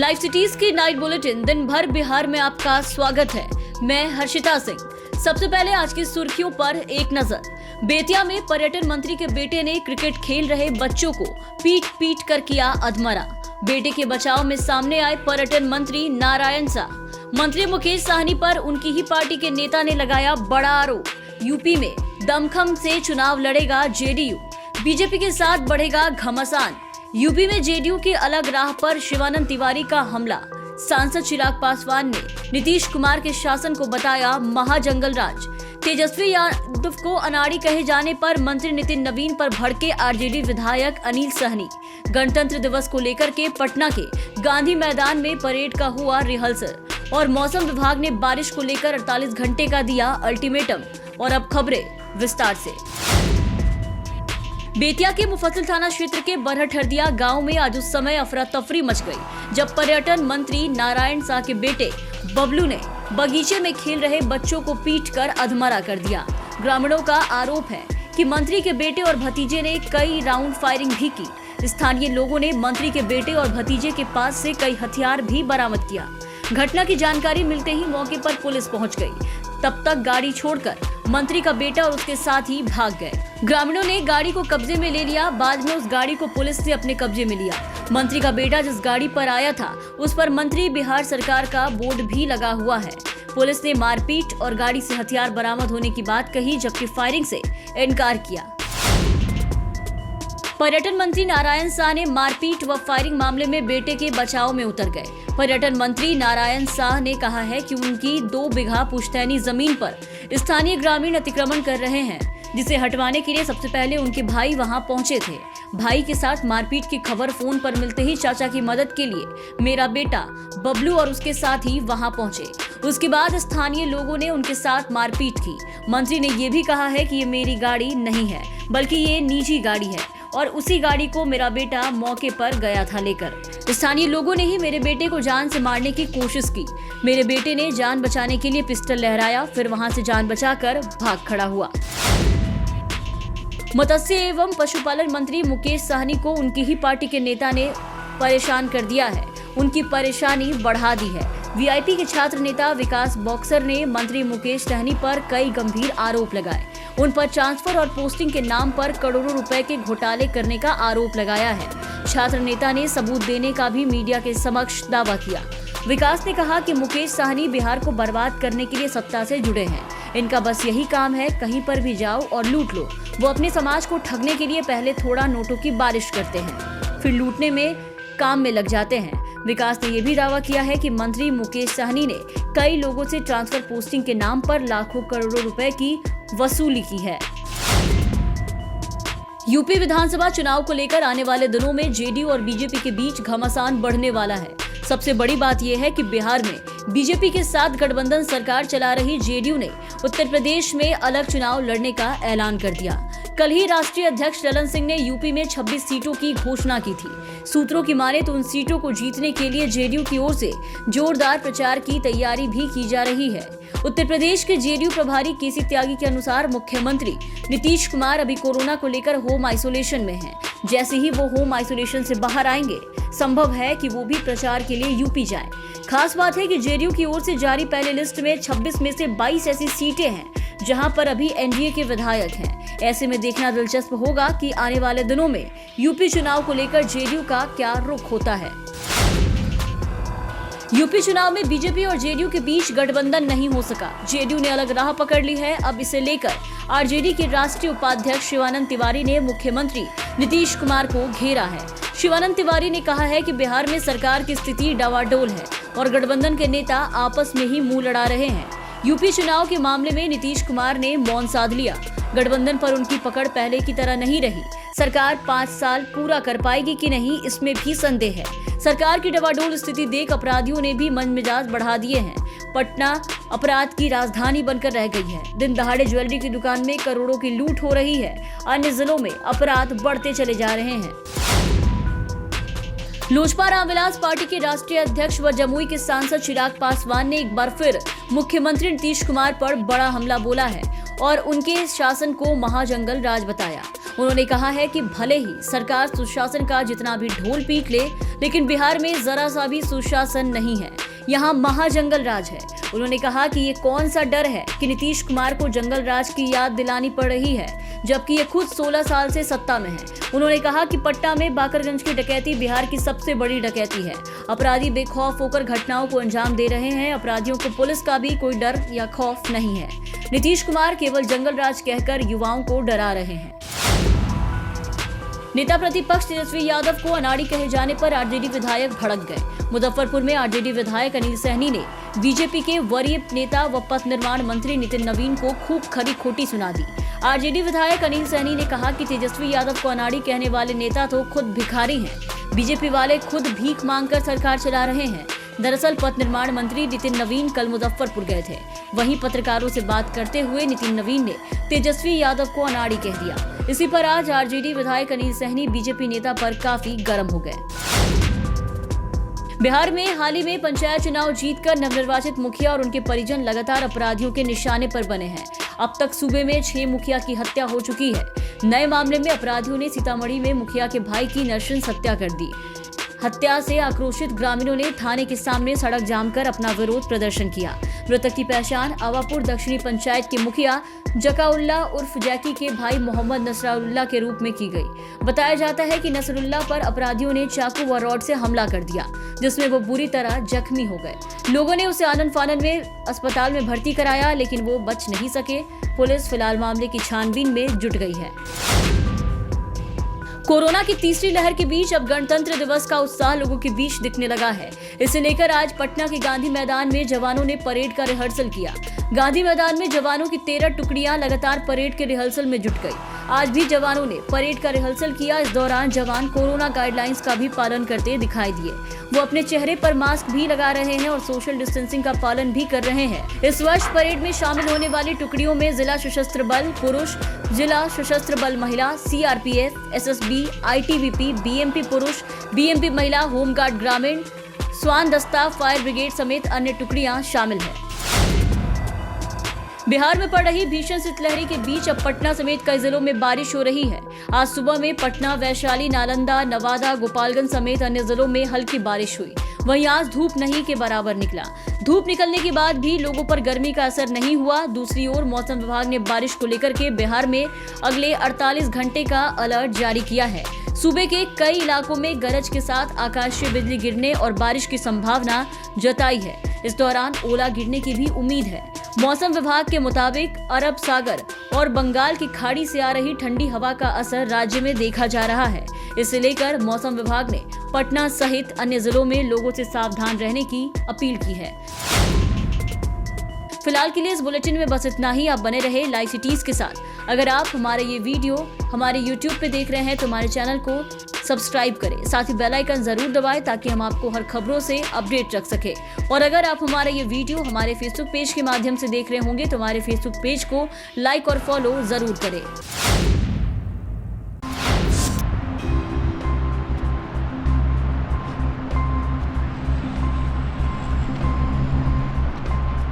Live cities की night bulletin दिन भर बिहार में आपका स्वागत है। मैं हर्षिता सिंह। सबसे पहले आज की सुर्खियों पर एक नजर। बेतिया में पर्यटन मंत्री के बेटे ने क्रिकेट खेल रहे बच्चों को पीट पीट कर किया अधमरा। बेटे के बचाव में सामने आए पर्यटन मंत्री नारायण शाह। मंत्री मुकेश साहनी पर उनकी ही पार्टी के नेता ने लगाया बड़ा आरोप। यूपी में दमखम से चुनाव लड़ेगा जेडीयू, बीजेपी के साथ बढ़ेगा घमासान। यूपी में जेडीयू की अलग राह पर शिवानंद तिवारी का हमला। सांसद चिराग पासवान ने नीतीश कुमार के शासन को बताया महाजंगल राज। तेजस्वी यादव को अनाड़ी कहे जाने पर मंत्री नितिन नवीन पर भड़के आरजेडी विधायक अनिल सहनी। गणतंत्र दिवस को लेकर के पटना के गांधी मैदान में परेड का हुआ रिहर्सल और मौसम विभाग ने बारिश को लेकर 48 घंटे का दिया अल्टीमेटम। और अब खबरें विस्तार से। बेतिया के मुफस्सिल थाना क्षेत्र के बरहट हरदिया गांव में आज उस समय अफरा तफरी मच गई जब पर्यटन मंत्री नारायण शाह के बेटे बबलू ने बगीचे में खेल रहे बच्चों को पीटकर अधमरा कर दिया। ग्रामीणों का आरोप है कि मंत्री के बेटे और भतीजे ने कई राउंड फायरिंग भी की। स्थानीय लोगों ने मंत्री के बेटे और भतीजे के पास से कई हथियार भी बरामद किया। घटना की जानकारी मिलते ही मौके पर पुलिस पहुंच गई। तब तक गाड़ी छोड़कर मंत्री का बेटा और उसके साथ ही भाग गए। ग्रामीणों ने गाड़ी को कब्जे में ले लिया। बाद में उस गाड़ी को पुलिस ने अपने कब्जे में लिया। मंत्री का बेटा जिस गाड़ी पर आया था उस पर मंत्री बिहार सरकार का बोर्ड भी लगा हुआ है। पुलिस ने मारपीट और गाड़ी से हथियार बरामद होने की बात कही, जबकि फायरिंग से इनकार किया। पर्यटन मंत्री नारायण शाह ने मारपीट व फायरिंग मामले में बेटे के बचाव में उतर गए। पर्यटन मंत्री नारायण शाह ने कहा है कि उनकी 2 बीघा पुश्तैनी जमीन पर स्थानीय ग्रामीण अतिक्रमण कर रहे हैं, जिसे हटवाने के लिए सबसे पहले उनके भाई वहां पहुंचे थे। भाई के साथ मारपीट की खबर फोन पर मिलते ही चाचा की मदद के लिए मेरा बेटा बबलू और उसके साथ ही वहां पहुंचे। उसके बाद स्थानीय लोगों ने उनके साथ मारपीट की। मंत्री ने ये भी कहा है कि ये मेरी गाड़ी नहीं है बल्कि ये निजी गाड़ी है और उसी गाड़ी को मेरा बेटा मौके पर गया था लेकर। स्थानीय लोगों ने ही मेरे बेटे को जान से मारने की कोशिश की। मेरे बेटे ने जान बचाने के लिए पिस्टल लहराया, फिर वहां से जान बचाकर भाग खड़ा हुआ। मत्स्य एवं पशुपालन मंत्री मुकेश साहनी को उनकी ही पार्टी के नेता ने परेशान कर दिया है। उनकी परेशानी बढ़ा दी है। वीआईपी के छात्र नेता विकास बॉक्सर ने मंत्री मुकेश साहनी पर कई गंभीर आरोप लगाए। उन पर ट्रांसफर और पोस्टिंग के नाम पर करोड़ों रुपए के घोटाले करने का आरोप लगाया है। छात्र नेता ने सबूत देने का भी मीडिया के समक्ष दावा किया। विकास ने कहा कि मुकेश साहनी बिहार को बर्बाद करने के लिए सत्ता से जुड़े हैं। इनका बस यही काम है, कहीं पर भी जाओ और लूट लो। वो अपने समाज को ठगने के लिए पहले थोड़ा नोटों की बारिश करते हैं, फिर लूटने में काम में लग जाते हैं। विकास ने यह भी दावा किया है कि मंत्री मुकेश साहनी ने कई लोगों से ट्रांसफर पोस्टिंग के नाम पर लाखों करोड़ों रुपए की वसूली की है। यूपी विधानसभा चुनाव को लेकर आने वाले दिनों में जेडीयू और बीजेपी के बीच घमासान बढ़ने वाला है। सबसे बड़ी बात यह है कि बिहार में बीजेपी के साथ गठबंधन सरकार चला रही जेडीयू ने उत्तर प्रदेश में अलग चुनाव लड़ने का ऐलान कर दिया। कल ही राष्ट्रीय अध्यक्ष ललन सिंह ने यूपी में 26 सीटों की घोषणा की थी। सूत्रों की माने तो उन सीटों को जीतने के लिए जेडीयू की ओर से जोरदार प्रचार की तैयारी भी की जा रही है। उत्तर प्रदेश के जेडीयू प्रभारी केसी त्यागी के अनुसार मुख्यमंत्री नीतीश कुमार अभी कोरोना को लेकर होम आइसोलेशन में हैं। जैसे ही वो होम आइसोलेशन से बाहर आएंगे, संभव है कि वो भी प्रचार के लिए यूपी जाएं। खास बात है कि जेडीयू की ओर से जारी पहले लिस्ट में 26 में से 22 ऐसी सीटें हैं जहां पर अभी एनडीए के विधायक हैं। ऐसे में देखना दिलचस्प होगा कि आने वाले दिनों में यूपी चुनाव को लेकर जेडीयू का क्या रुख होता है। यूपी चुनाव में बीजेपी और जेडीयू के बीच गठबंधन नहीं हो सका। जेडीयू ने अलग राह पकड़ ली है। अब इसे लेकर आरजेडी के राष्ट्रीय उपाध्यक्ष शिवानंद तिवारी ने मुख्यमंत्री नीतीश कुमार को घेरा है। शिवानंद तिवारी ने कहा है कि बिहार में सरकार की स्थिति डावाडोल है और गठबंधन के नेता आपस में ही मुंह लड़ा रहे हैं। यूपी चुनाव के मामले में नीतीश कुमार ने मौन साध लिया। गठबंधन पर उनकी पकड़ पहले की तरह नहीं रही। सरकार 5 साल पूरा कर पाएगी कि नहीं, इसमें भी संदेह है। सरकार की डवाडोल स्थिति देख अपराधियों ने भी मन मिजाज बढ़ा दिए हैं। पटना अपराध की राजधानी बनकर रह गई है। दिन दहाड़े ज्वेलरी की दुकान में करोड़ों की लूट हो रही है। अन्य जिलों में अपराध बढ़ते चले जा रहे हैं। लोजपा रामविलास पार्टी के राष्ट्रीय अध्यक्ष व जमुई के सांसद चिराग पासवान ने एक बार फिर मुख्यमंत्री नीतीश कुमार पर बड़ा हमला बोला है और उनके शासन को महाजंगल राज बताया। उन्होंने कहा है कि भले ही सरकार सुशासन का जितना भी ढोल पीट ले, लेकिन बिहार में जरा सा भी सुशासन नहीं है, यहाँ महाजंगल राज है। उन्होंने कहा कि ये कौन सा डर है कि नीतीश कुमार को जंगल राज की याद दिलानी पड़ रही है, जबकि ये खुद 16 साल से सत्ता में है। उन्होंने कहा कि पटना में बाकरगंज की डकैती बिहार की सबसे बड़ी डकैती है। अपराधी बेखौफ होकर घटनाओं को अंजाम दे रहे हैं। अपराधियों को पुलिस का भी कोई डर या खौफ नहीं है। नीतीश कुमार केवल जंगल राज कहकर युवाओं को डरा रहे हैं। नेता प्रतिपक्ष तेजस्वी यादव को अनाड़ी कहे जाने पर आरजेडी विधायक भड़क गए। मुजफ्फरपुर में आरजेडी विधायक अनिल सहनी ने बीजेपी के वरीय नेता व पथ निर्माण मंत्री नितिन नवीन को खूब खरी खोटी सुना दी। आरजेडी विधायक अनिल सहनी ने कहा कि तेजस्वी यादव को अनाड़ी कहने वाले नेता तो खुद भिखारी हैं। बीजेपी वाले खुद भीख मांगकर सरकार चला रहे हैं। दरअसल पथ निर्माण मंत्री नितिन नवीन कल मुजफ्फरपुर गए थे। वहीं पत्रकारों से बात करते हुए नितिन नवीन ने तेजस्वी यादव को अनाड़ी कह दिया। इसी पर आज आरजेडी विधायक अनिल सहनी बीजेपी नेता पर काफी गर्म हो गए। बिहार में हाल ही में पंचायत चुनाव जीतकर नवनिर्वाचित मुखिया और उनके परिजन लगातार अपराधियों के निशाने पर बने हैं। अब तक सूबे में 6 मुखिया की हत्या हो चुकी है। नए मामले में अपराधियों ने सीतामढ़ी में मुखिया के भाई की नृशंस हत्या कर दी। हत्या से आक्रोशित ग्रामीणों ने थाने के सामने सड़क जाम कर अपना विरोध प्रदर्शन किया। मृतक की पहचान आवापुर दक्षिणी पंचायत के मुखिया जकाउल्ला उर्फ जैकी के भाई मोहम्मद नसरुल्लाह के रूप में की गई। बताया जाता है कि नसरुल्लाह पर अपराधियों ने चाकू व रॉड से हमला कर दिया, जिसमें वो बुरी तरह जख्मी हो गए। लोगों ने उसे आनन फानन में अस्पताल में भर्ती कराया, लेकिन वो बच नहीं सके। पुलिस फिलहाल मामले की छानबीन में जुट गई है। कोरोना की तीसरी लहर के बीच अब गणतंत्र दिवस का उत्साह लोगों के बीच दिखने लगा है। इसे लेकर आज पटना के गांधी मैदान में जवानों ने परेड का रिहर्सल किया। गांधी मैदान में जवानों की 13 टुकड़ियां लगातार परेड के रिहर्सल में जुट गई। आज भी जवानों ने परेड का रिहर्सल किया। इस दौरान जवान कोरोना गाइडलाइंस का भी पालन करते दिखाई दिए। वो अपने चेहरे पर मास्क भी लगा रहे हैं और सोशल डिस्टेंसिंग का पालन भी कर रहे हैं। इस वर्ष परेड में शामिल होने वाली टुकड़ियों में जिला सशस्त्र बल पुरुष, जिला सशस्त्र बल महिला, सीआरपीएफ, एसएसबी, आईटीबीपी, बीएमपी पुरुष, बीएमपी महिला, होमगार्ड ग्रामीण, स्वान दस्ता, फायर ब्रिगेड समेत अन्य टुकड़ियां शामिल हैं। बिहार में पड़ रही भीषण शीतलहरी के बीच अब पटना समेत कई जिलों में बारिश हो रही है। आज सुबह में पटना, वैशाली, नालंदा, नवादा, गोपालगंज समेत अन्य जिलों में हल्की बारिश हुई। वहीं आज धूप नहीं के बराबर निकला। धूप निकलने के बाद भी लोगों पर गर्मी का असर नहीं हुआ। दूसरी ओर मौसम विभाग ने बारिश को लेकर के बिहार में अगले 48 घंटे का अलर्ट जारी किया है। सूबे के कई इलाकों में गरज के साथ आकाशीय बिजली गिरने और बारिश की संभावना जताई है। इस दौरान ओला गिरने की भी उम्मीद है। मौसम विभाग के मुताबिक अरब सागर और बंगाल की खाड़ी से आ रही ठंडी हवा का असर राज्य में देखा जा रहा है। इसे लेकर मौसम विभाग ने पटना सहित अन्य जिलों में लोगों से सावधान रहने की अपील की है। फिलहाल के लिए इस बुलेटिन में बस इतना ही। आप बने रहे लाइव सिटीज के साथ। अगर आप हमारे ये वीडियो हमारे YouTube पे देख रहे हैं तो हमारे चैनल को सब्सक्राइब करें, साथ ही बेल आइकन जरूर दबाएं ताकि हम आपको हर खबरों से अपडेट रख सके। और अगर आप हमारा ये वीडियो हमारे फेसबुक पेज के माध्यम से देख रहे होंगे तो हमारे फेसबुक पेज को लाइक और फॉलो जरूर करें।